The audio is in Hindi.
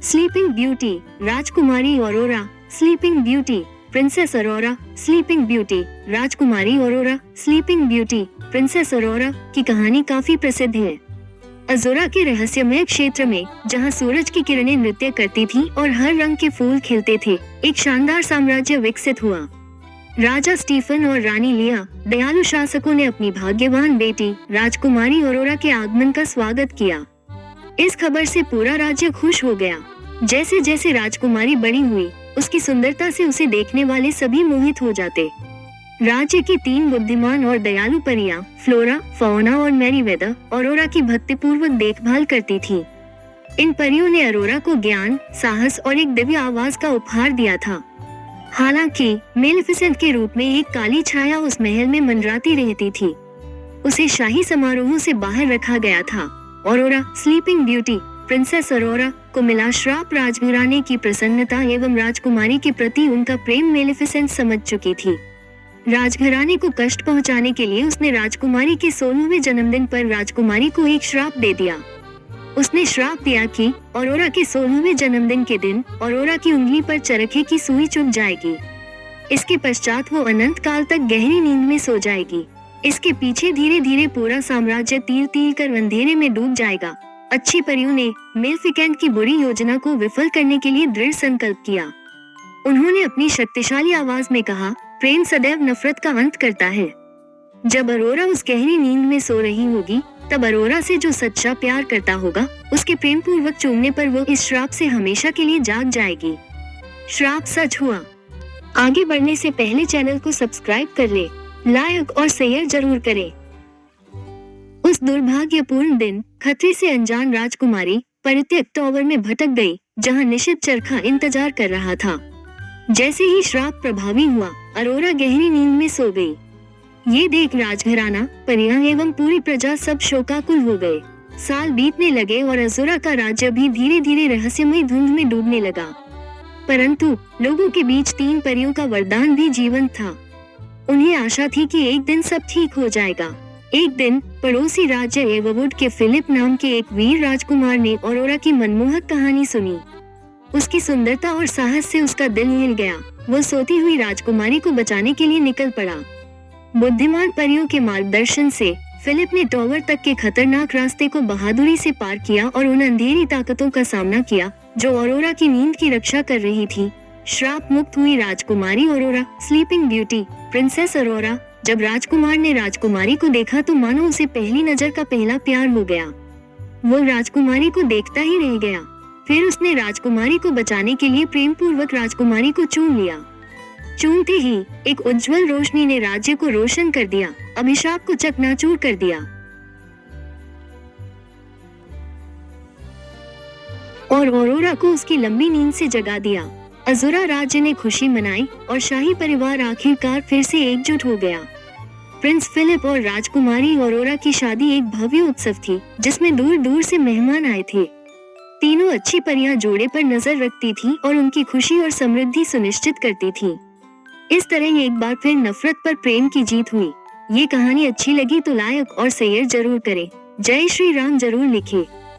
स्लीपिंग ब्यूटी, राजकुमारी Aurora, Sleeping Beauty, princess Aurora, Sleeping Beauty, राजकुमारी Aurora, Sleeping Beauty, princess Aurora की कहानी काफी प्रसिद्ध है। अज़ोरा के रहस्यमय क्षेत्र में, जहां सूरज की किरणें नृत्य करती थीं और हर रंग के फूल खिलते थे, एक शानदार साम्राज्य विकसित हुआ। राजा स्टीफन और रानी लिया, दयालु शासकों ने अपनी भाग्यवान बेटी राजकुमारी ऑरोरा के आगमन का स्वागत किया। इस खबर से पूरा राज्य खुश हो गया। जैसे जैसे राजकुमारी बड़ी हुई, उसकी सुंदरता से उसे देखने वाले सभी मोहित हो जाते। राज्य की 3 बुद्धिमान और दयालु परियां, फ्लोरा, फाउना और मेरीवेदर, ऑरोरा की भक्तिपूर्वक देखभाल करती थीं। इन परियों ने अरोरा को ज्ञान, साहस और एक दिव्य आवाज का उपहार दिया था। हालांकि मेलेफिसेंट के रूप में एक काली छाया उस महल में मंडराती रहती थी। उसे शाही समारोहों से बाहर रखा गया था। Aurora, Sleeping Beauty, princess Arora को मिला श्राप। राजघराने की प्रसन्नता एवं राजकुमारी के प्रति उनका प्रेम मेलेफिसेंट समझ चुकी थी। राजघराने को कष्ट पहुंचाने के लिए उसने राजकुमारी के 16वें जन्मदिन पर राजकुमारी को एक श्राप दे दिया। उसने श्राप दिया कि ऑरोरा के 16वें जन्मदिन के दिन ऑरोरा की उंगली पर चरखे की सुई चुभ जाएगी। इसके पश्चात वो अनंत काल तक गहरी नींद में सो जाएगी। इसके पीछे धीरे धीरे पूरा साम्राज्य तीर तीर कर अंधेरे में डूब जाएगा। अच्छी परियों ने मेलेफिसेंट की बुरी योजना को विफल करने के लिए दृढ़ संकल्प किया। उन्होंने अपनी शक्तिशाली आवाज में कहा, प्रेम सदैव नफरत का अंत करता है। जब अरोरा उस गहरी नींद में सो रही होगी, तब अरोरा से जो सच्चा प्यार करता होगा, उसके प्रेम पूर्वक चूमने पर वो इस श्राप से हमेशा के लिए जाग जाएगी। श्राप सच हुआ। आगे बढ़ने से पहले चैनल को सब्सक्राइब कर ले, लाइक और शेयर जरूर करें। उस दुर्भाग्यपूर्ण दिन खतरे से अनजान राजकुमारी परित्यक्त टावर में भटक गई, जहां निषिद्ध चरखा इंतजार कर रहा था। जैसे ही श्राप प्रभावी हुआ, अरोरा गहरी नींद में सो गई। ये देख राजघराना, परियां एवं पूरी प्रजा सब शोकाकुल हो गए। साल बीतने लगे और अज़ोरा का राज्य भी धीरे धीरे रहस्यमय धुंध में डूबने लगा। परंतु लोगों के बीच 3 परियों का वरदान भी जीवंत था। उन्हें आशा थी कि एक दिन सब ठीक हो जाएगा। एक दिन पड़ोसी राज्य एववुड के फिलिप नाम के एक वीर राजकुमार ने ऑरोरा की मनमोहक कहानी सुनी। उसकी सुंदरता और साहस से उसका दिल हिल गया। वो सोती हुई राजकुमारी को बचाने के लिए निकल पड़ा। बुद्धिमान परियों के मार्गदर्शन से फिलिप ने टावर तक के खतरनाक रास्ते को बहादुरी से पार किया और उन अंधेरी ताकतों का सामना किया जो ऑरोरा की नींद की रक्षा कर रही थी। श्राप मुक्त हुई राजकुमारी Aurora, Sleeping Beauty, princess Arora. जब राजकुमार ने राजकुमारी को देखा तो मानो उसे पहली नजर का पहला प्यार हो गया। वो राजकुमारी को देखता ही रह गया। फिर उसने राजकुमारी को बचाने के लिए प्रेम पूर्वक राजकुमारी को चूम लिया। चूमते ही एक उज्जवल रोशनी ने राज्य को रोशन कर दिया, अभिशाप को चकनाचूर कर दिया। और ऑरोरा को उसकी लंबी नींद से जगा दिया। अज़ोरा राज्य ने खुशी मनाई और शाही परिवार आखिरकार फिर से एकजुट हो गया। प्रिंस फिलिप और राजकुमारी ऑरोरा की शादी एक भव्य उत्सव थी, जिसमें दूर दूर से मेहमान आए थे। तीनों अच्छी परियां जोड़े पर नजर रखती थीं और उनकी खुशी और समृद्धि सुनिश्चित करती थीं। इस तरह एक बार फिर नफरत पर प्रेम की जीत हुई। ये कहानी अच्छी लगी तो लाइक और शेयर जरूर करें। जय श्री राम जरूर लिखें।